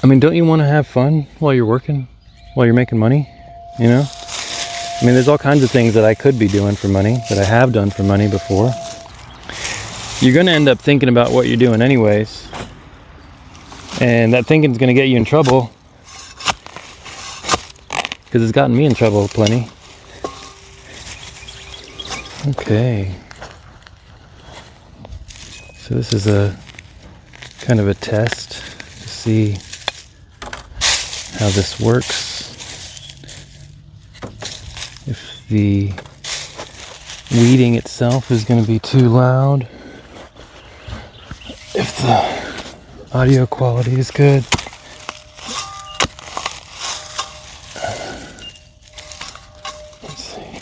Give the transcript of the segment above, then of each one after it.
I mean, don't you want to have fun while you're working, while you're making money, you know? I mean, there's all kinds of things that I could be doing for money, that I have done for money before. You're going to end up thinking about what you're doing anyways. And that thinking's going to get you in trouble. Because it's gotten me in trouble plenty. Okay. So this is a kind of a test to see how this works. If the weeding itself is going to be too loud. If the audio quality is good. Let's see.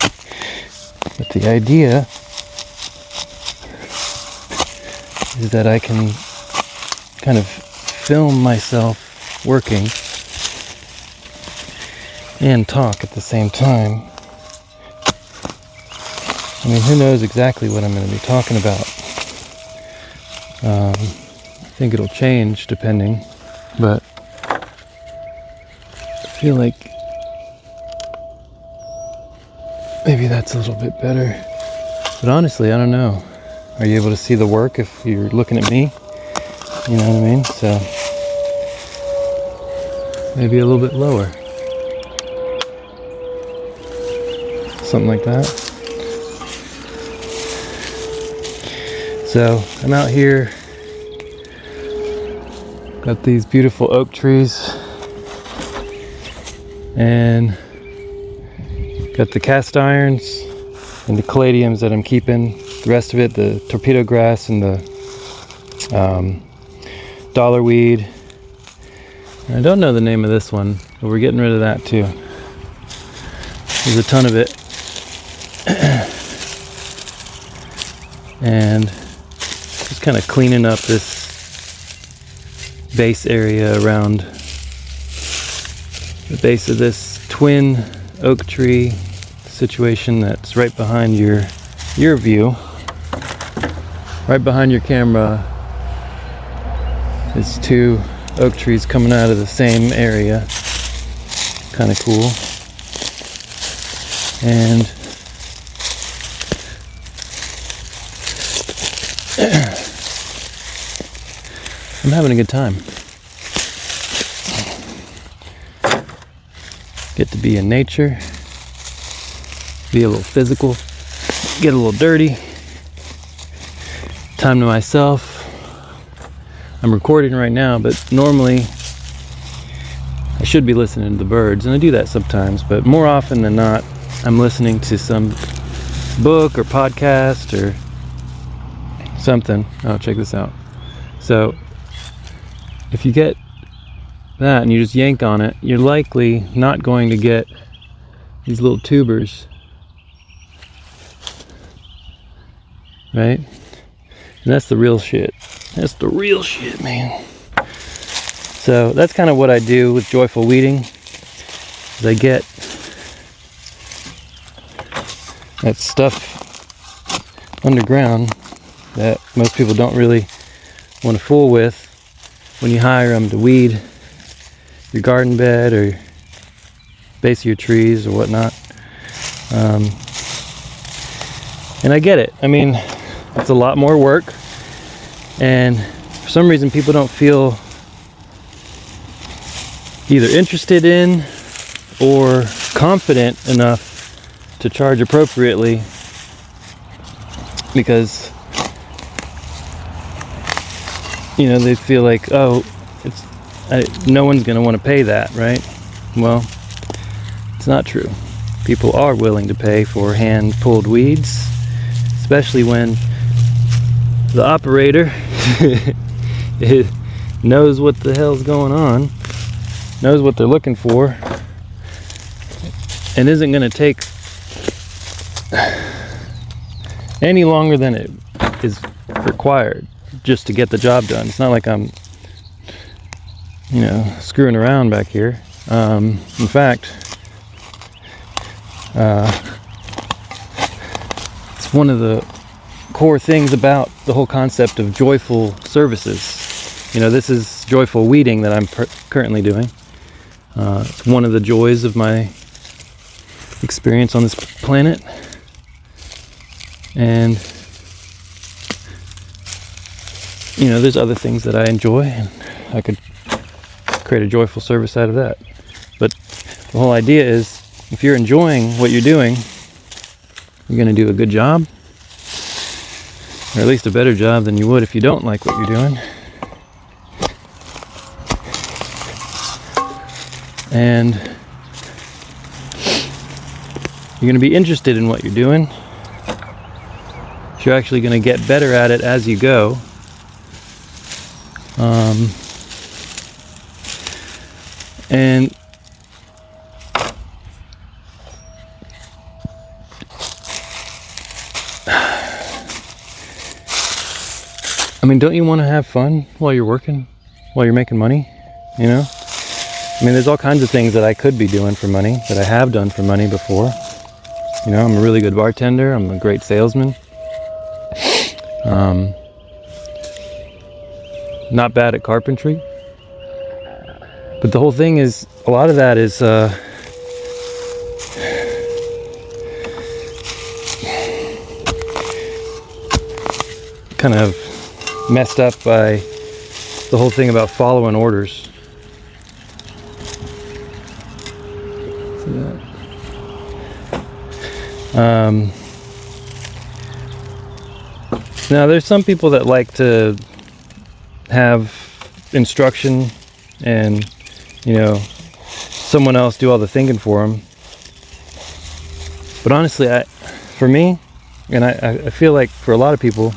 But the idea is that I can kind of film myself working and talk at the same time. I mean, who knows exactly what I'm going to be talking about. I think it'll change depending, but I feel like maybe that's a little bit better. But honestly, I don't know. Are you able to see the work if you're looking at me? You know what I mean? So maybe a little bit lower. Something like that. So I'm out here, got these beautiful oak trees, and got the cast irons and the caladiums that I'm keeping. The rest of it, the torpedo grass and the dollar weed. And I don't know the name of this one, but we're getting rid of that too. There's a ton of it. And just kind of cleaning up this base area around the base of this twin oak tree situation that's right behind your view. Right behind your camera is two oak trees coming out of the same area. Kind of cool. And I'm having a good time. Get to be in nature, be a little physical, get a little dirty, time to myself. I'm recording right now, but normally I should be listening to the birds, and I do that sometimes, but more often than not, I'm listening to some book or podcast or something. Oh, check this out. So if you get that and you just yank on it, you're likely not going to get these little tubers, right? And that's the real shit. That's the real shit, man. So that's kind of what I do with joyful weeding, is I get that stuff underground that most people don't really want to fool with when you hire them to weed your garden bed or base of your trees or whatnot. And I get it. I mean, it's a lot more work, and for some reason people don't feel either interested in or confident enough to charge appropriately, because you know, they feel like, oh, no one's going to want to pay that, right? Well, it's not true. People are willing to pay for hand-pulled weeds, especially when the operator knows what the hell's going on, knows what they're looking for, and isn't going to take any longer than it is required just to get the job done. It's not like I'm, you know, screwing around back here. In fact, it's one of the core things about the whole concept of joyful services. You know, this is joyful weeding that I'm currently doing. It's one of the joys of my experience on this planet. And you know, there's other things that I enjoy, and I could create a joyful service out of that. But the whole idea is, if you're enjoying what you're doing, you're going to do a good job, or at least a better job than you would if you don't like what you're doing. And you're going to be interested in what you're doing. You're actually going to get better at it as you go. And I mean, don't you want to have fun while you're working, while you're making money, you know? I mean, there's all kinds of things that I could be doing for money, that I have done for money before. You know, I'm a really good bartender, I'm a great salesman. Not bad at carpentry. But the whole thing is, a lot of that is kind of messed up by the whole thing about following orders. See that? Now there's some people that like to have instruction and, you know, someone else do all the thinking for them. But honestly, for me, and I feel like for a lot of people,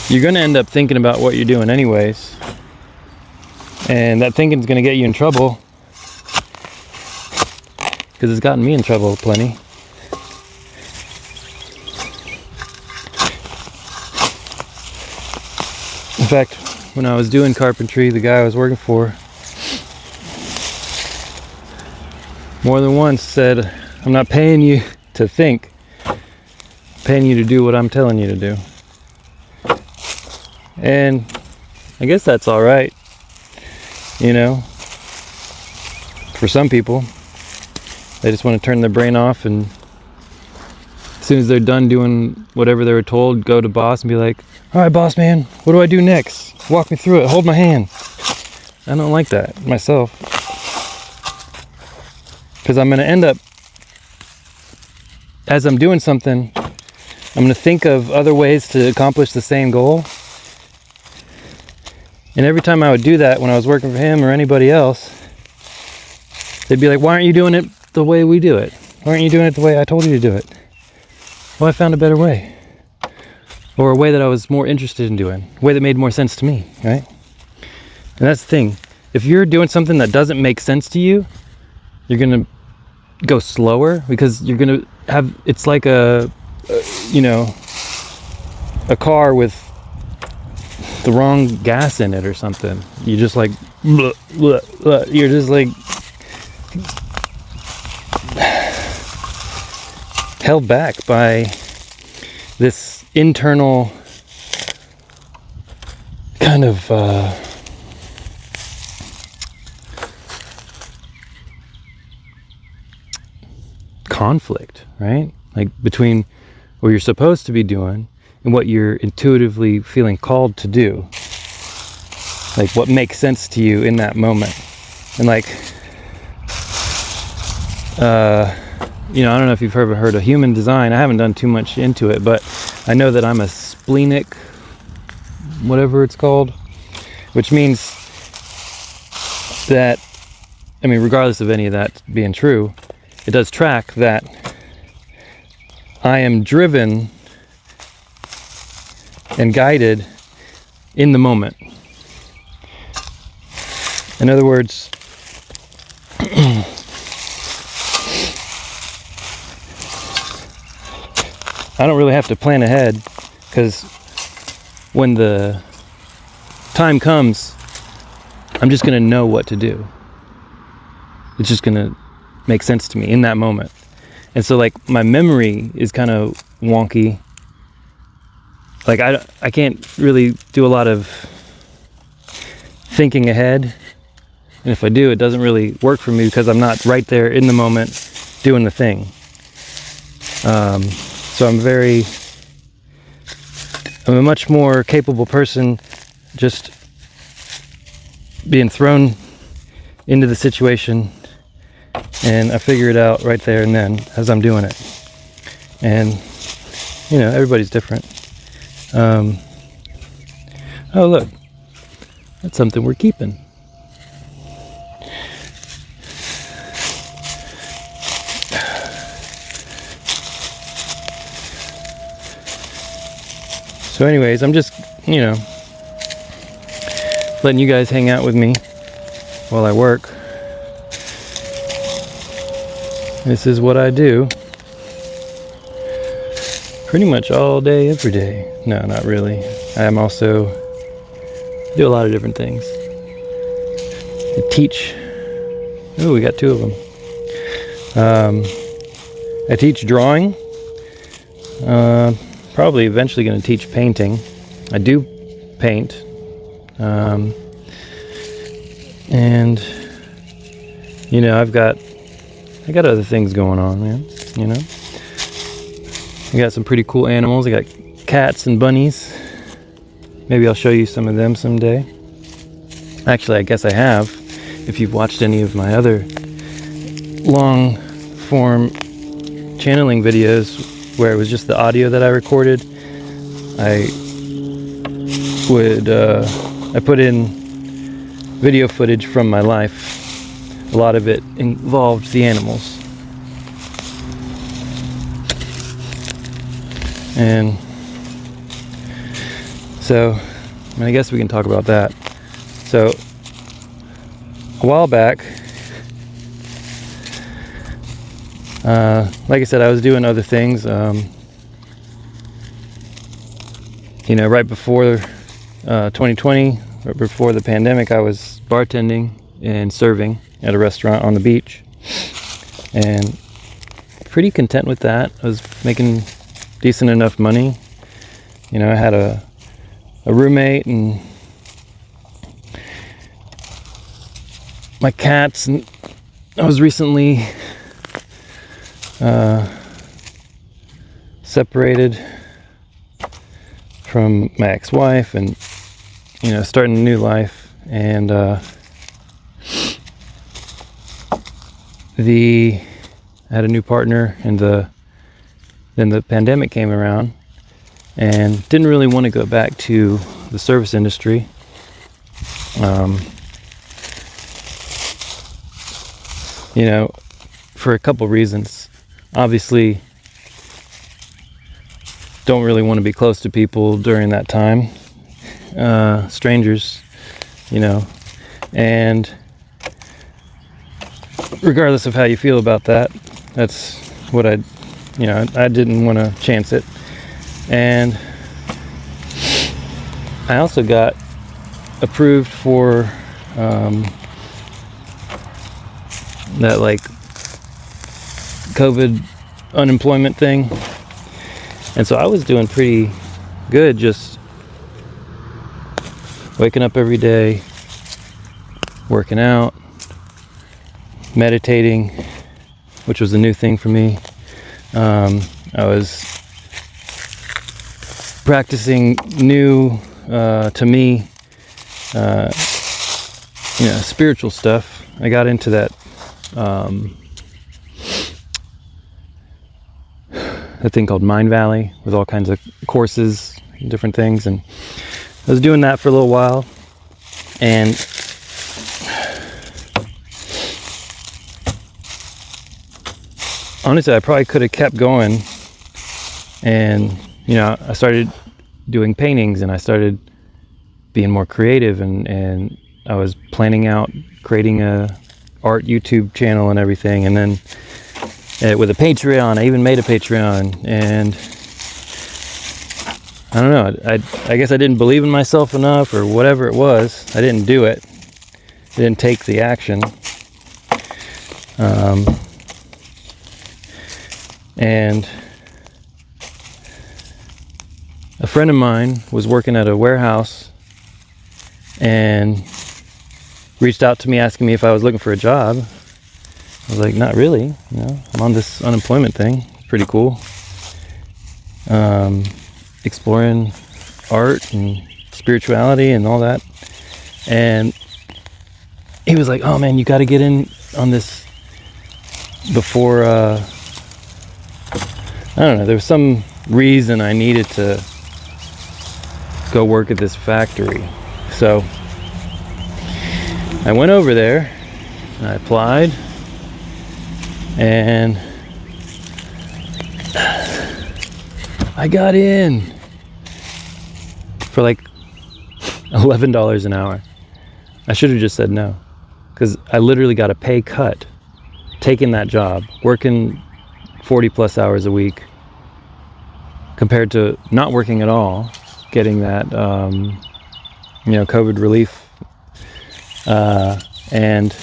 you're going to end up thinking about what you're doing anyways. And that thinking's going to get you in trouble. Because it's gotten me in trouble plenty. In fact, when I was doing carpentry, the guy I was working for more than once said, I'm not paying you to think, I'm paying you to do what I'm telling you to do. And I guess that's all right, you know, for some people. They just want to turn their brain off, and as soon as they're done doing whatever they were told, go to boss and be like, all right, boss man, what do I do next? Walk me through it, hold my hand. I don't like that myself. Because I'm going to end up, as I'm doing something, I'm going to think of other ways to accomplish the same goal. And every time I would do that when I was working for him or anybody else, they'd be like, why aren't you doing it the way we do it? Why aren't you doing it the way I told you to do it? Well, I found a better way. Or a way that I was more interested in doing. A way that made more sense to me, right? And that's the thing. If you're doing something that doesn't make sense to you, you're going to go slower, because you're going to have, it's like a car with the wrong gas in it or something. You just like, blah, blah, blah. You're just like held back by this internal kind of conflict, right? Like between what you're supposed to be doing and what you're intuitively feeling called to do. Like what makes sense to you in that moment. And like, you know, I don't know if you've heard of human design. I haven't done too much into it, but I know that I'm a splenic, whatever it's called, which means that, I mean, regardless of any of that being true, it does track that I am driven and guided in the moment. In other words, I don't really have to plan ahead, because when the time comes, I'm just going to know what to do. It's just going to make sense to me in that moment. And so like my memory is kind of wonky. Like I can't really do a lot of thinking ahead. And if I do, it doesn't really work for me because I'm not right there in the moment doing the thing. So I'm a much more capable person just being thrown into the situation, and I figure it out right there and then as I'm doing it. And everybody's different. Oh look, that's something we're keeping. So anyways, I'm just, letting you guys hang out with me while I work. This is what I do pretty much all day, every day. No, not really. I do a lot of different things. I teach. Ooh, we got 2 of them. I teach drawing. Probably eventually going to teach painting. I do paint. And I got other things going on, man. I got some pretty cool animals. I got cats and bunnies. Maybe I'll show you some of them someday. Actually, I guess I have. If you've watched any of my other long form channeling videos where it was just the audio that I recorded, I put in video footage from my life. A lot of it involved the animals. And so, I guess we can talk about that. So, a while back, like I said, I was doing other things. Right before 2020, right before the pandemic, I was bartending and serving at a restaurant on the beach, and pretty content with that. I was making decent enough money. I had a roommate and my cats, and I was recently separated from my ex-wife, and starting a new life. And I had a new partner, and then the pandemic came around, and didn't really want to go back to the service industry. For a couple reasons. Obviously, don't really want to be close to people during that time, strangers, and regardless of how you feel about that, that's what I didn't want to chance it. And I also got approved for that COVID unemployment thing, and so I was doing pretty good, just waking up every day, working out, meditating, which was a new thing for me. I was practicing new, to me, spiritual stuff. I got into that thing called Mind Valley, with all kinds of courses and different things, and I was doing that for a little while. And honestly, I probably could have kept going, and I started doing paintings, and I started being more creative, and I was planning out creating a art YouTube channel and everything. And then with a Patreon, I even made a Patreon, and I don't know, I guess I didn't believe in myself enough, or whatever it was. I didn't do it. I didn't take the action. And a friend of mine was working at a warehouse, and reached out to me asking me if I was looking for a job. I was like, not really. I'm on this unemployment thing. Pretty cool. Exploring art and spirituality and all that. And he was like, oh man, you got to get in on this before, I don't know, there was some reason I needed to go work at this factory. So I went over there and I applied, and I got in for like $11 an hour. I should have just said no, because I literally got a pay cut taking that job, working 40 plus hours a week, compared to not working at all, getting that COVID relief, and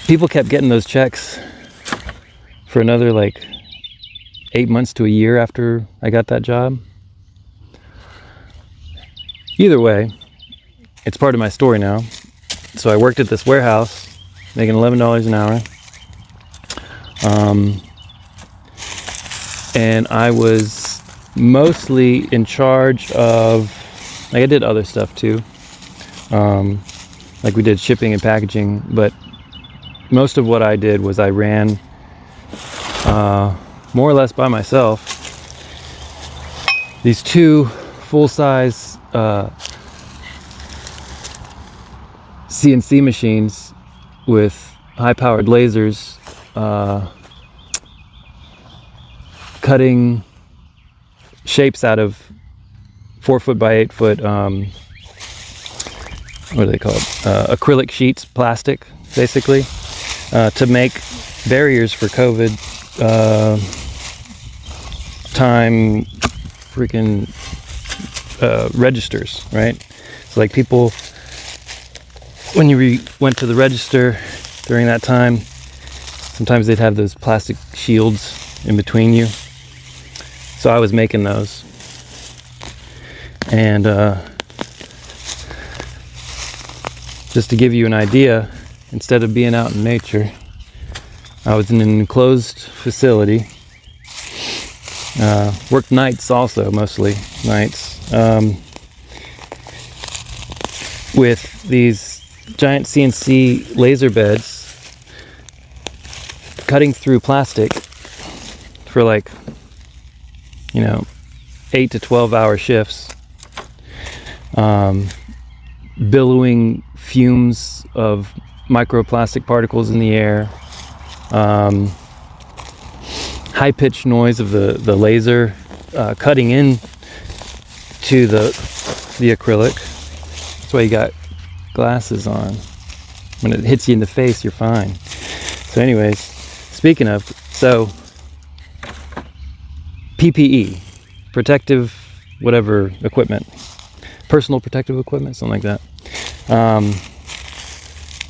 people kept getting those checks for another like 8 months to a year after I got that job. Either way, it's part of my story now. So I worked at this warehouse, making $11 an hour. And I was mostly in charge of, like I did other stuff too. Like we did shipping and packaging, but most of what I did was I ran more or less by myself these two full-size CNC machines with high-powered lasers, cutting shapes out of 4 foot by 8 foot, what are they called? Acrylic sheets, plastic, basically, to make barriers for COVID time freaking registers, right? So like people, when you went to the register during that time, sometimes they'd have those plastic shields in between you. So I was making those. And just to give you an idea, instead of being out in nature, I was in an enclosed facility. Worked nights also, mostly nights, with these giant CNC laser beds, cutting through plastic for like, 8 to 12 hour shifts, billowing fumes of microplastic particles in the air, high-pitched noise of the laser cutting in to the acrylic. That's why you got glasses on. When it hits you in the face, you're fine. So anyways, speaking of, PPE, protective whatever equipment, personal protective equipment, something like that.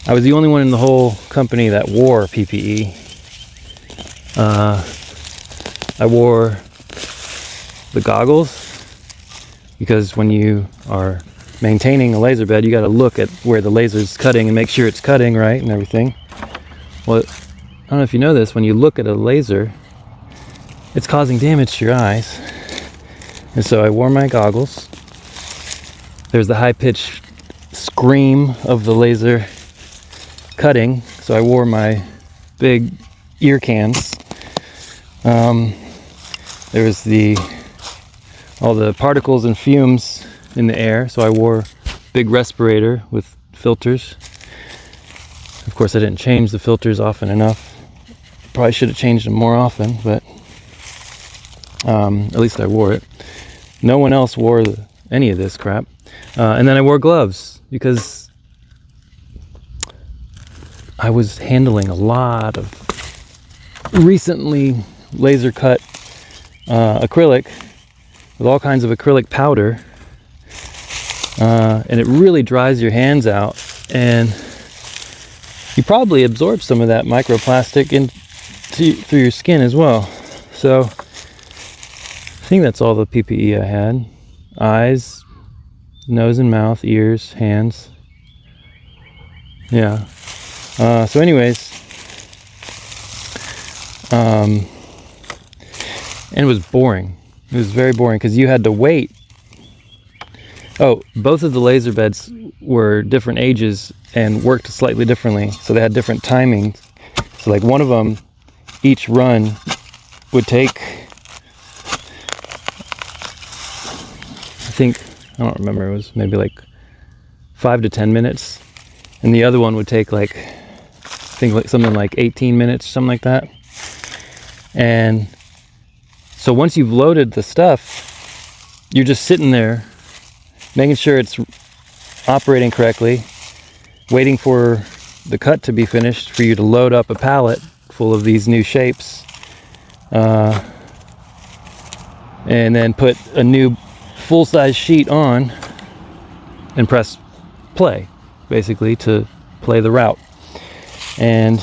I was the only one in the whole company that wore PPE. I wore the goggles because when you are maintaining a laser bed, you got to look at where the laser's cutting and make sure it's cutting right and everything. Well, I don't know if you know this, when you look at a laser, it's causing damage to your eyes. And so I wore my goggles. There's the high-pitched scream of the laser cutting, so I wore my big ear cans. There was all the particles and fumes in the air, so I wore a big respirator with filters. Of course, I didn't change the filters often enough. Probably should have changed them more often, but at least I wore it. No one else wore any of this crap. And then I wore gloves because I was handling a lot of recently laser cut acrylic with all kinds of acrylic powder, and it really dries your hands out, and you probably absorb some of that microplastic through your skin as well. So I think that's all the PPE I had. Eyes, nose and mouth, ears, hands. Yeah. So anyways, and it was boring. It was very boring because you had to wait. Oh, both of the laser beds were different ages and worked slightly differently. So they had different timings. So like one of them, each run would take, I don't remember, it was maybe like 5 to 10 minutes. And the other one would take like, I think like something like 18 minutes, something like that. And so once you've loaded the stuff, you're just sitting there making sure it's operating correctly, waiting for the cut to be finished for you to load up a pallet full of these new shapes, and then put a new full-size sheet on and press play, basically, to play the route. And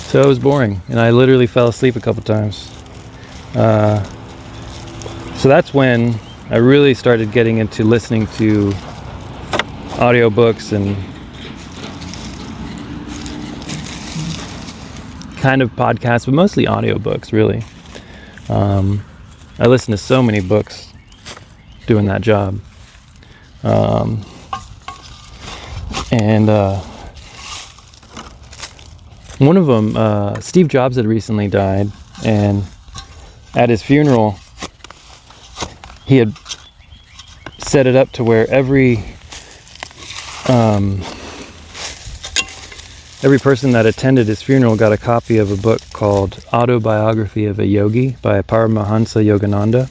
so it was boring, and I literally fell asleep a couple times. So that's when I really started getting into listening to audiobooks and kind of podcasts, but mostly audiobooks, really. I listened to so many books doing that job. And one of them, Steve Jobs had recently died, and at his funeral, he had set it up to where every person that attended his funeral got a copy of a book called Autobiography of a Yogi by Paramahansa Yogananda.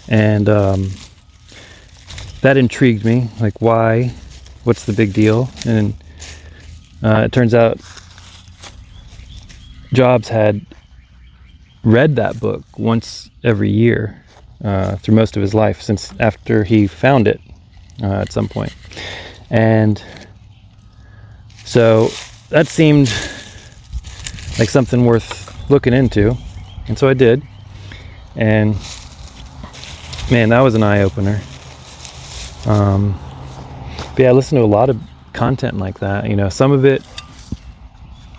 And that intrigued me, like, why? What's the big deal? And it turns out Jobs had read that book once every year through most of his life, since after he found it at some point. And so that seemed like something worth looking into, and so I did. And man, that was an eye-opener. But yeah, I listened to a lot of content like that. You know, some of it,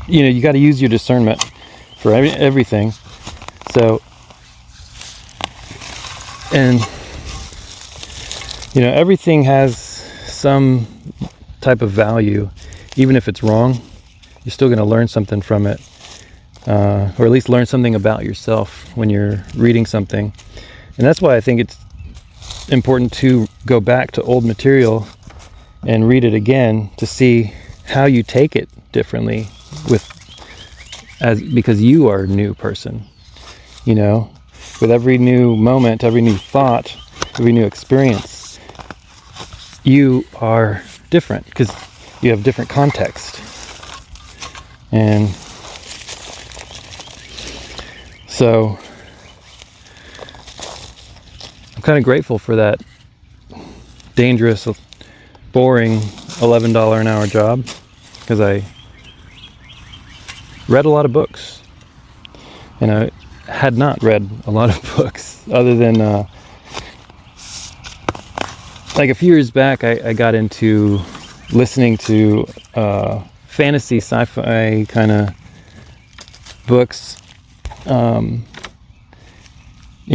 you know, you got to use your discernment for everything. So, and you know, everything has some type of value. Even if it's wrong, you're still going to learn something from it, or at least learn something about yourself when you're reading something. And that's why I think it's important to go back to old material and read it again to see how you take it differently, because you are a new person. You know, with every new moment, every new thought, every new experience, you are different because you have different context. And so I'm kind of grateful for that dangerous, boring $11 an hour job, because I read a lot of books, and I had not read a lot of books other than like a few years back I got into listening to fantasy sci-fi kind of books, you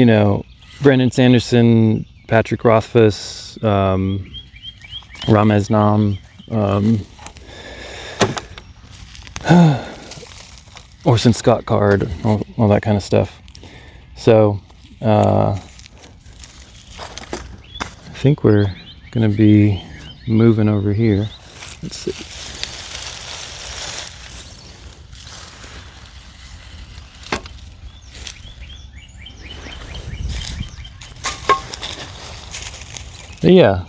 know, Brandon Sanderson, Patrick Rothfuss, Ramez Nam, Orson Scott Card, all that kind of stuff. So I think we're gonna be moving over here. Let's see. But yeah.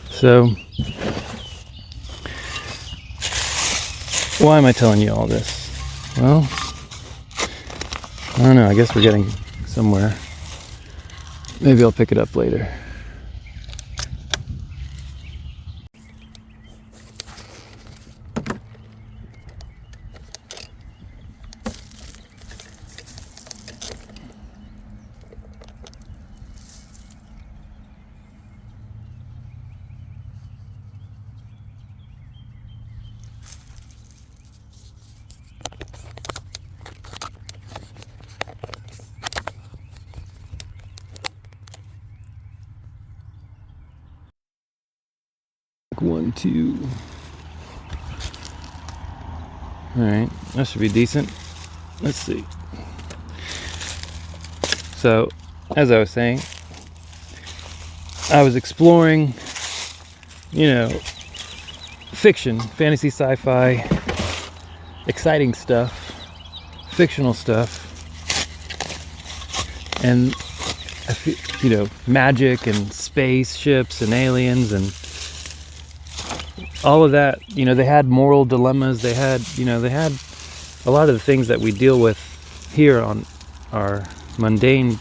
So why am I telling you all this? Well, I don't know. I guess we're getting somewhere. Maybe I'll pick it up later. 1, 2. Alright, that should be decent. Let's see. So, as I was saying, I was exploring, fiction, fantasy, sci-fi, exciting stuff, fictional stuff, and magic and spaceships and aliens and all of that. They had moral dilemmas. They had a lot of the things that we deal with here on our mundane,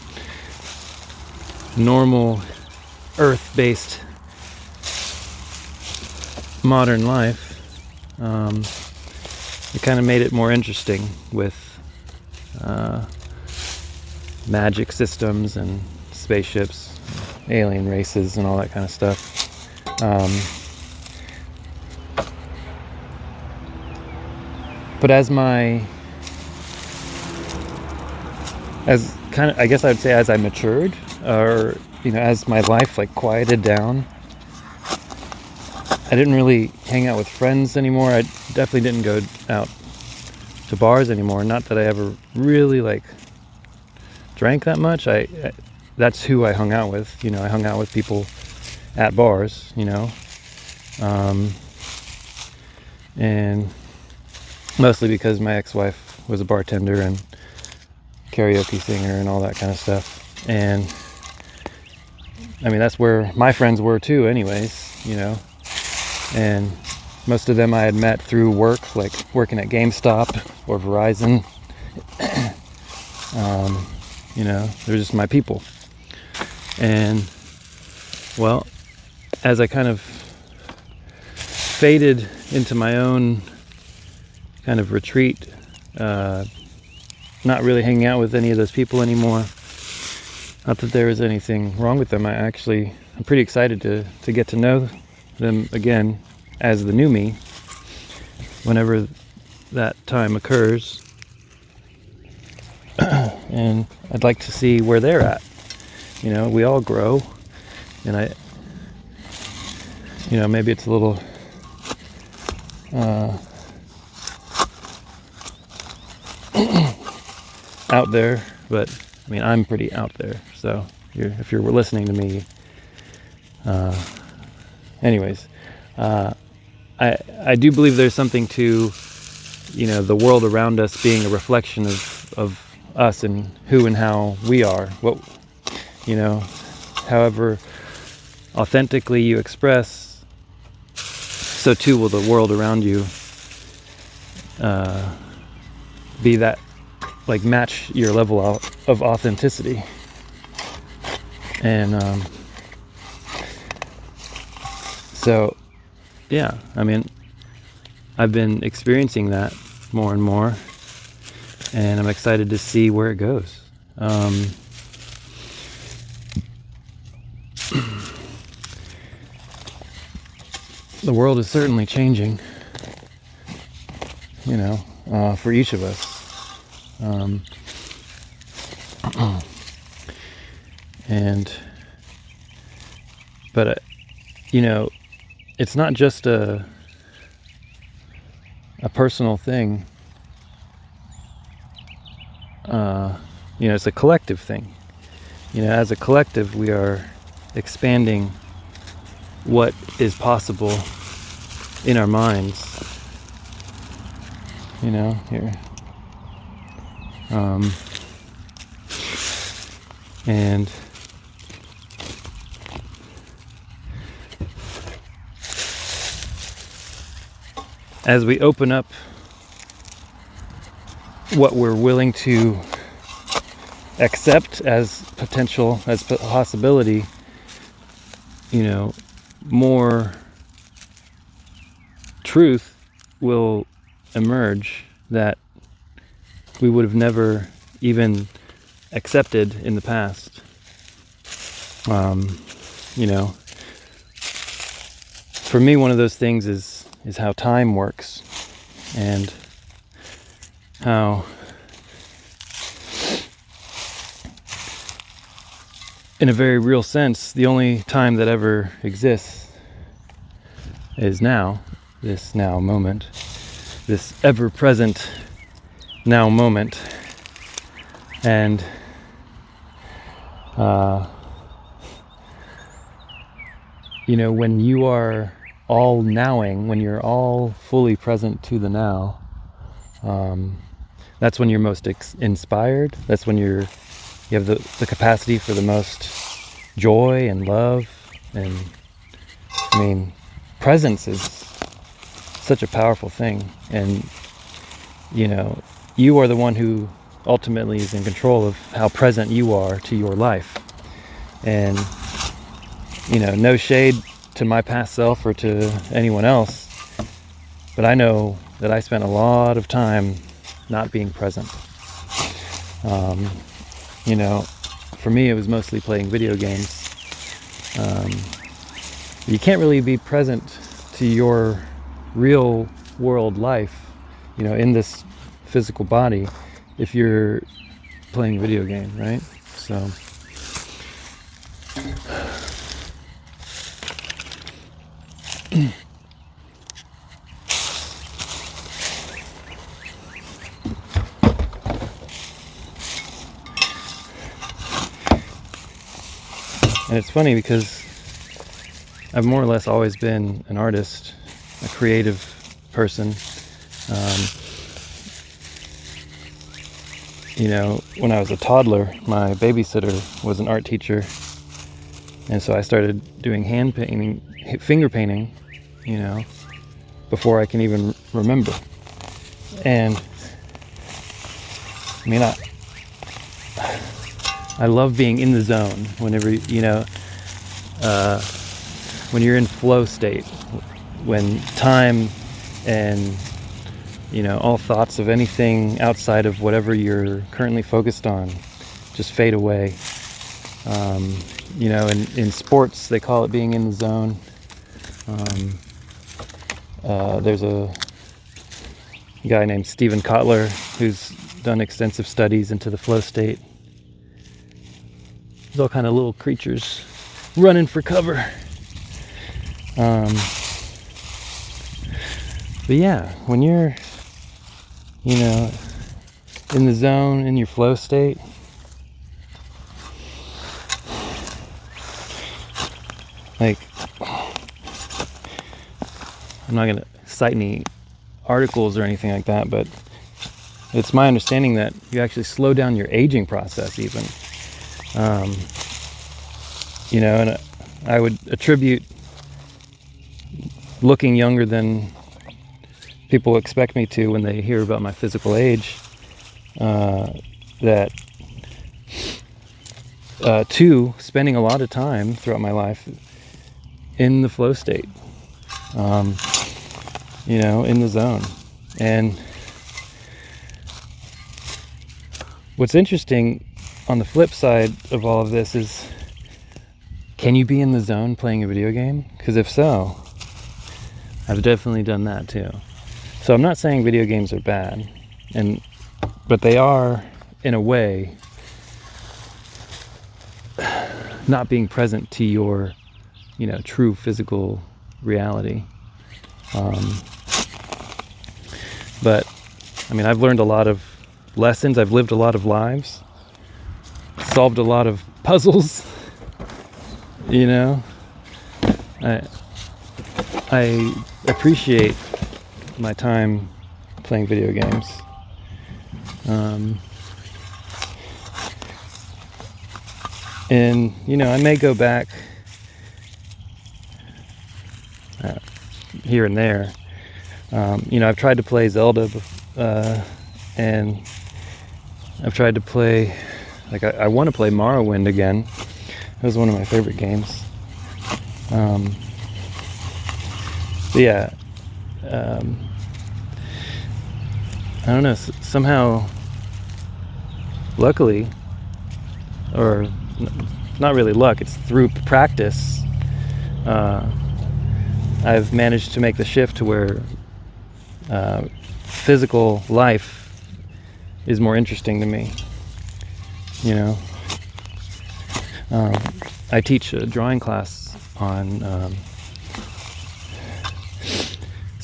normal, earth-based modern life. It kind of made it more interesting with magic systems and spaceships, alien races, and all that kind of stuff. But as I guess I would say as I matured, or as my life quieted down, I didn't really hang out with friends anymore. I definitely didn't go out to bars anymore. Not that I ever really drank that much. That's who I hung out with. I hung out with people at bars. And mostly because my ex-wife was a bartender and karaoke singer and all that kind of stuff. And I mean, that's where my friends were too anyways, and most of them I had met through work, like working at GameStop or Verizon. They're just my people. And well, as I kind of faded into my own kind of retreat, not really hanging out with any of those people anymore. Not that there was anything wrong with them. I'm pretty excited to get to know them again as the new me whenever that time occurs. And I'd like to see where they're at. We all grow, and maybe it's a little out there, but I mean, I'm pretty out there. So if you're listening to me, anyways, I do believe there's something to, the world around us being a reflection of us and who and how we are. What, however authentically you express, so too will the world around you be that, match your level of authenticity. And so yeah, I mean, I've been experiencing that more and more, and I'm excited to see where it goes. The world is certainly changing, for each of us. But it's not just a personal thing. It's a collective thing. As a collective, we are expanding what is possible in our minds. Here. And as we open up what we're willing to accept as potential, as possibility, more truth will emerge that we would have never even accepted in the past. For me, one of those things is how time works, and how in a very real sense, the only time that ever exists is now, this now moment, this ever-present now moment. And you know, when you are all nowing, when you're all fully present to the now, that's when you're most inspired. That's when you have the capacity for the most joy and love. And I mean, presence is such a powerful thing. And you know, you are the one who ultimately is in control of how present you are to your life. And you know, no shade to my past self or to anyone else, but I know that I spent a lot of time not being present. You know, for me it was mostly playing video games. You can't really be present to your real world life, you know, in this physical body if you're playing a video game, right? So and it's funny because I've more or less always been an artist, a creative person. You know, when I was a toddler, my babysitter was an art teacher, and so I started doing hand painting, finger painting, you know, before I can even remember. And I mean, I love being in the zone whenever, you know, when you're in flow state, when time and, you know, all thoughts of anything outside of whatever you're currently focused on just fade away. You know, in sports, they call it being in the zone. There's a guy named Steven Kotler who's done extensive studies into the flow state. There's all kind of little creatures running for cover. But yeah, when you're, you know, in the zone, in your flow state, like, I'm not going to cite any articles or anything like that, but it's my understanding that you actually slow down your aging process even. You know, and I would attribute looking younger than people expect me to when they hear about my physical age, that to spending a lot of time throughout my life in the flow state, you know, in the zone. And what's interesting on the flip side of all of this is, can you be in the zone playing a video game? Because if so, I've definitely done that too. So I'm not saying video games are bad, but they are, in a way, not being present to your, you know, true physical reality. But I mean, I've learned a lot of lessons. I've lived a lot of lives, solved a lot of puzzles. You know, I appreciate my time playing video games. And you know, I may go back here and there. You know, I've tried to play Zelda, and I've tried to play, like, I want to play Morrowind again. That was one of my favorite games. But yeah, I don't know, somehow, luckily, or not really luck, it's through practice, I've managed to make the shift to where physical life is more interesting to me, you know. I teach a drawing class on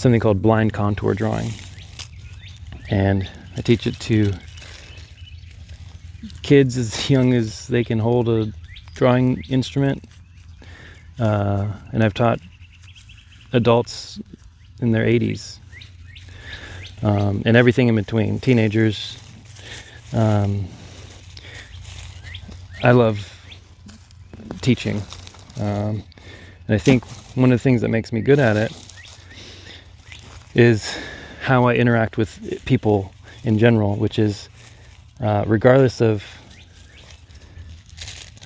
something called blind contour drawing. And I teach it to kids as young as they can hold a drawing instrument. And I've taught adults in their 80s. And everything in between, teenagers. I love teaching. And I think one of the things that makes me good at it is how I interact with people in general, which is regardless of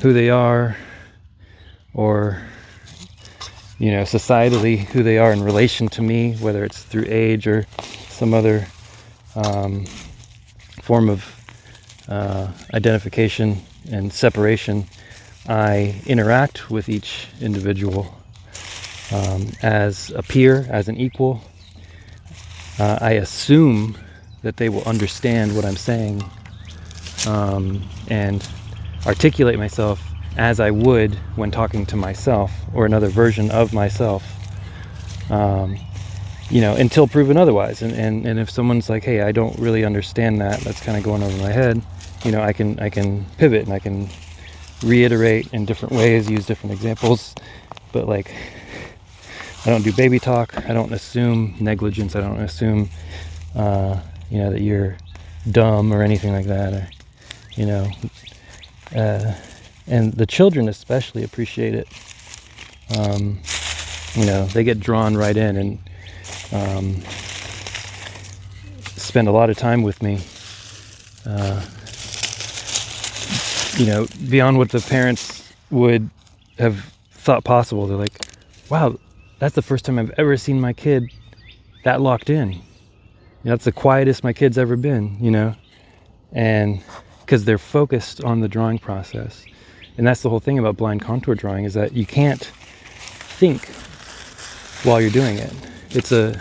who they are, or societally who they are in relation to me, whether it's through age or some other form of identification and separation, I interact with each individual as a peer, as an equal. I assume that they will understand what I'm saying, and articulate myself as I would when talking to myself or another version of myself, until proven otherwise. And if someone's like, hey, I don't really understand that, that's kind of going over my head, I can pivot and I can reiterate in different ways, use different examples. But like, I don't do baby talk. I don't assume negligence. I don't assume, that you're dumb or anything like that. And the children especially appreciate it. They get drawn right in and spend a lot of time with me. Beyond what the parents would have thought possible. They're like, wow, that's the first time I've ever seen my kid that locked in. That's the quietest my kid's ever been, and because they're focused on the drawing process. And that's the whole thing about blind contour drawing, is that you can't think while you're doing it. It's a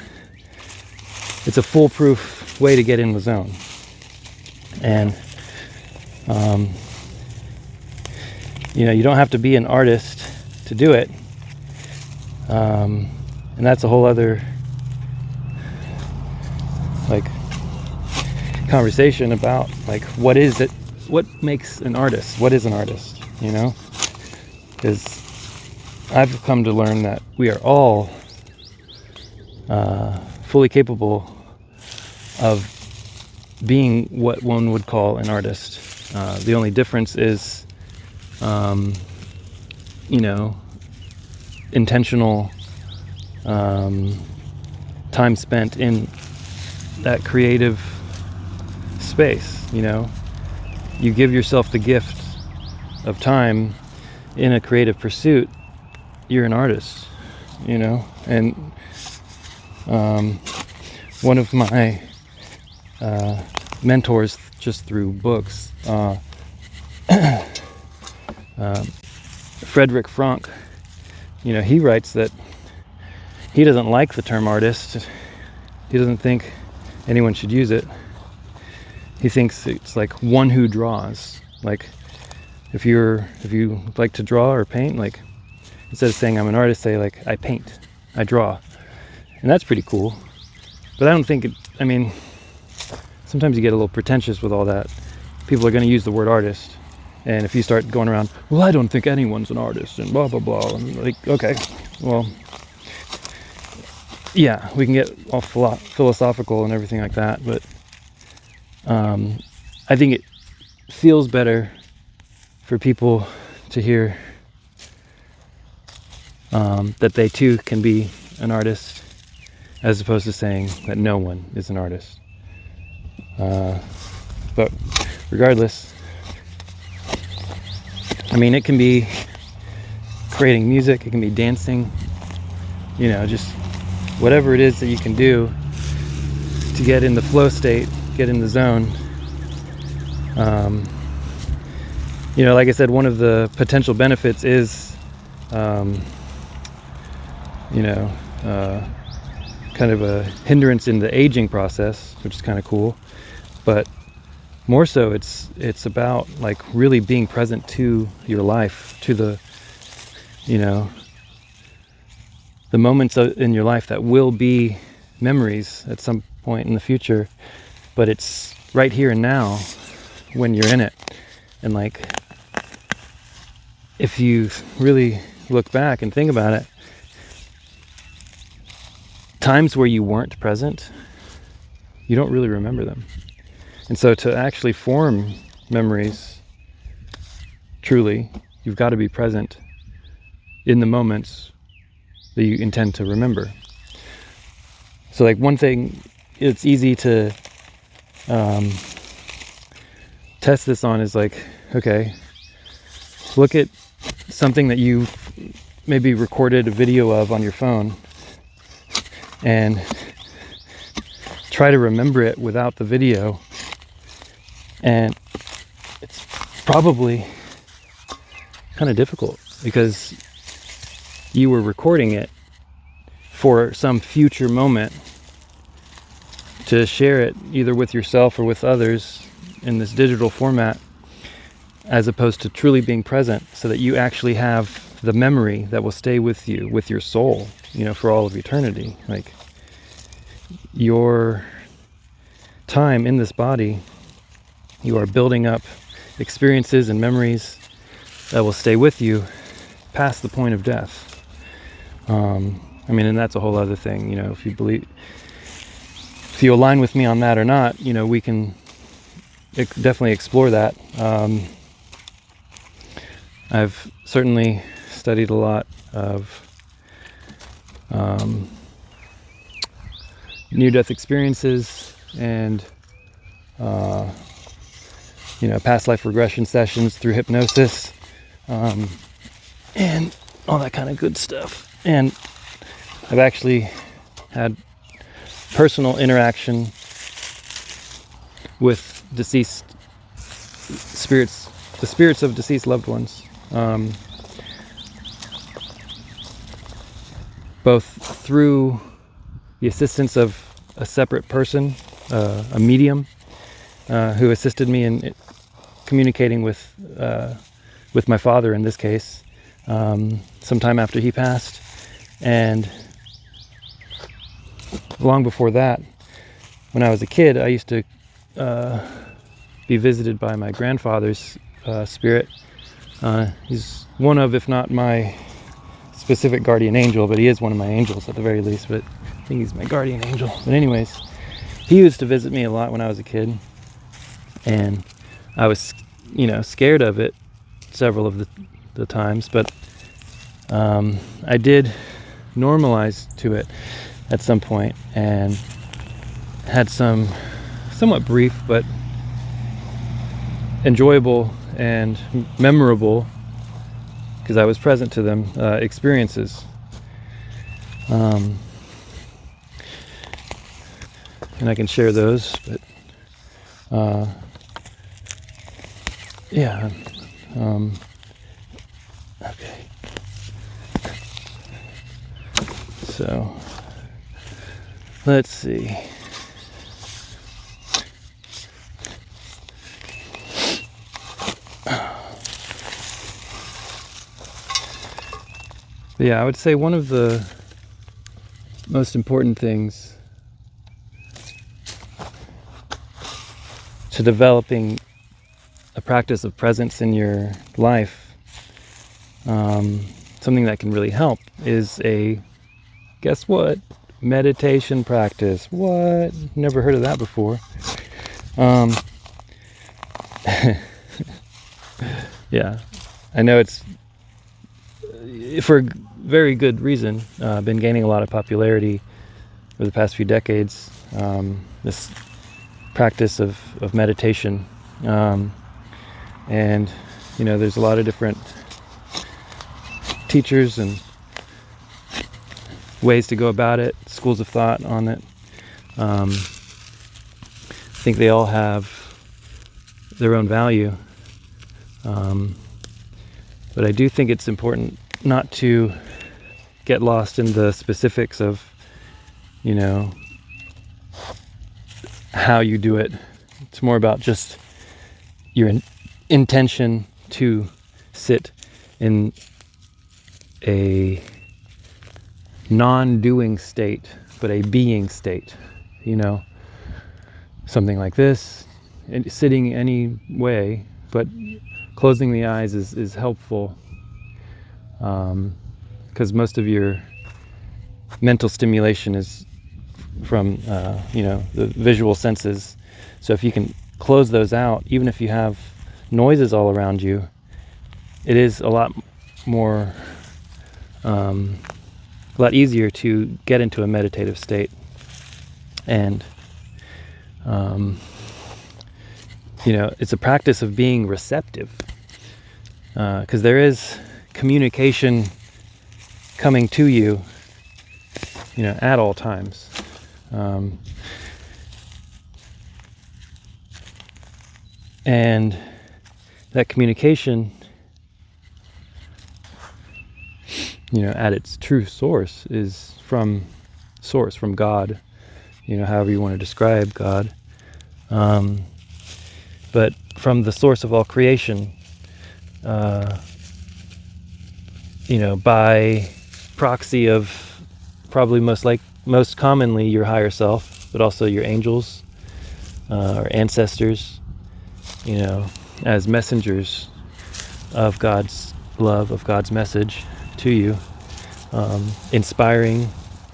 foolproof way to get in the zone. And you don't have to be an artist to do it. And that's a whole other conversation about what is it, what makes an artist, what is an artist, because I've come to learn that we are all fully capable of being what one would call an artist. The only difference is intentional time spent in that creative space. You give yourself the gift of time in a creative pursuit, you're an artist, and one of my mentors, just through books, Frederick Frank, he writes that he doesn't like the term artist. He doesn't think anyone should use it. He thinks it's like one who draws. Like if you like to draw or paint, instead of saying I'm an artist, say I paint, I draw. And that's pretty cool. But I don't think sometimes you get a little pretentious with all that. People are going to use the word artist. And if you start going around, well, I don't think anyone's an artist and blah, blah, blah. I'm okay, well, yeah, we can get all philosophical and everything like that. But I think it feels better for people to hear that they too can be an artist, as opposed to saying that no one is an artist. But regardless, it can be creating music, it can be dancing, just whatever it is that you can do to get in the flow state, get in the zone. Like I said, one of the potential benefits is, kind of a hindrance in the aging process, which is kind of cool. But more so, it's about really being present to your life, to the moments in your life that will be memories at some point in the future, but it's right here and now when you're in it. And like, if you really look back and think about it, times where you weren't present, you don't really remember them. And so to actually form memories truly, you've got to be present in the moments that you intend to remember. So like one thing it's easy to test this on is like, okay, look at something that you maybe recorded a video of on your phone and try to remember it without the video, and it's probably kind of difficult because you were recording it for some future moment to share it either with yourself or with others in this digital format, as opposed to truly being present so that you actually have the memory that will stay with you, with your soul, you know, for all of eternity. Like, your time in this body, you are building up experiences and memories that will stay with you past the point of death. I mean, and that's a whole other thing, you know, if you align with me on that or not, you know, we can definitely explore that. I've certainly studied a lot of near-death experiences and you know, past life regression sessions through hypnosis, and all that kind of good stuff. And I've actually had personal interaction with deceased spirits, the spirits of deceased loved ones, both through the assistance of a separate person, a medium, who assisted me in communicating with my father in this case, sometime after he passed. And long before that, when I was a kid, I used to be visited by my grandfather's spirit. He's one of, if not my specific guardian angel, but he is one of my angels at the very least, but I think he's my guardian angel. But anyways, he used to visit me a lot when I was a kid, and I was, you know, scared of it several of the times, but I did normalize to it at some point and had some somewhat brief but enjoyable and memorable, because I was present to them, experiences. And I can share those, but yeah, okay. So let's see. Yeah, I would say one of the most important things to developing a practice of presence in your life, something that can really help, is guess what? Meditation practice. What? Never heard of that before. Yeah, I know it's, for very good reason, been gaining a lot of popularity over the past few decades, this practice of meditation. And, you know, there's a lot of different teachers and ways to go about it, schools of thought on it. I think they all have their own value. But I do think it's important not to get lost in the specifics of, you know, how you do it. It's more about just your intention to sit in a non-doing state but a being state, you know, something like this, and sitting any way, but closing the eyes is helpful, because most of your mental stimulation is from the visual senses. So if you can close those out, even if you have noises all around you, it is a lot more a lot easier to get into a meditative state. And it's a practice of being receptive, because there is communication coming to you, at all times. And that communication, at its true source is from God, however you want to describe God. But from the source of all creation, by proxy of probably most commonly your higher self, but also your angels, or ancestors, as messengers of God's love, of God's message to you, inspiring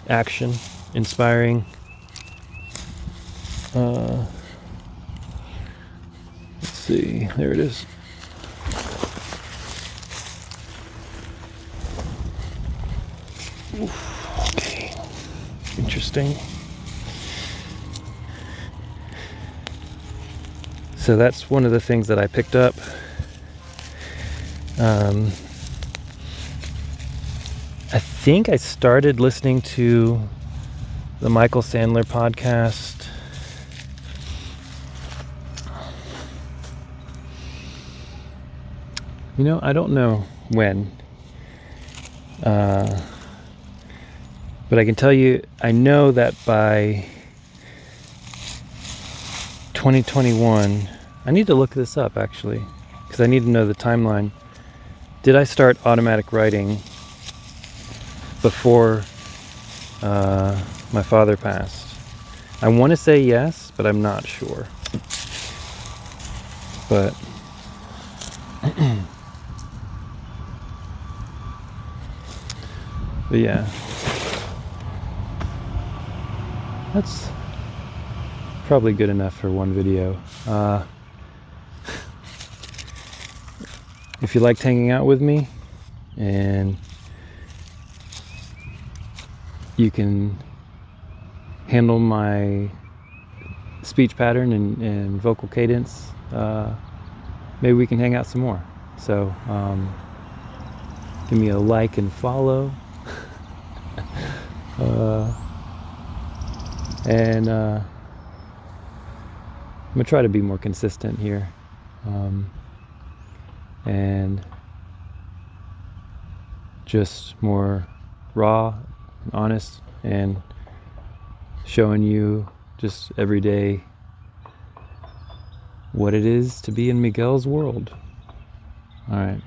action, inspiring let's see, there it is. Okay, interesting. So that's one of the things that I picked up. I think I started listening to the Michael Sandler podcast I don't know when, but I can tell you, I know that by 2021, I need to look this up actually, because I need to know the timeline. Did I start automatic writing before my father passed? I want to say yes, but I'm not sure. But yeah, that's probably good enough for one video. If you liked hanging out with me, and you can handle my speech pattern and vocal cadence, maybe we can hang out some more. So give me a like and follow. And I'm gonna try to be more consistent here, and just more raw and honest, and showing you just every day what it is to be in Miguel's world. All right.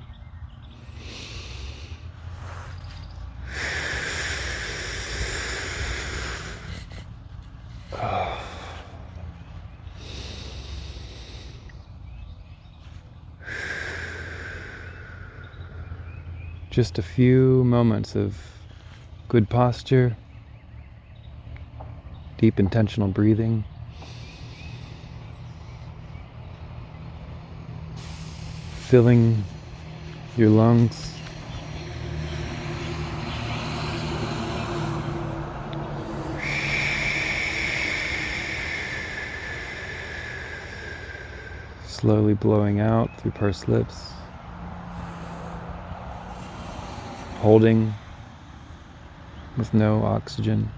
Just a few moments of good posture, deep intentional breathing, filling your lungs, slowly blowing out through pursed lips, holding with no oxygen.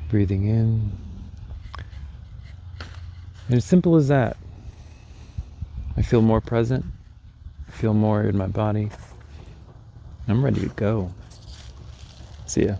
Breathing in. And as simple as that. I feel more present. I feel more in my body. I'm ready to go. See ya.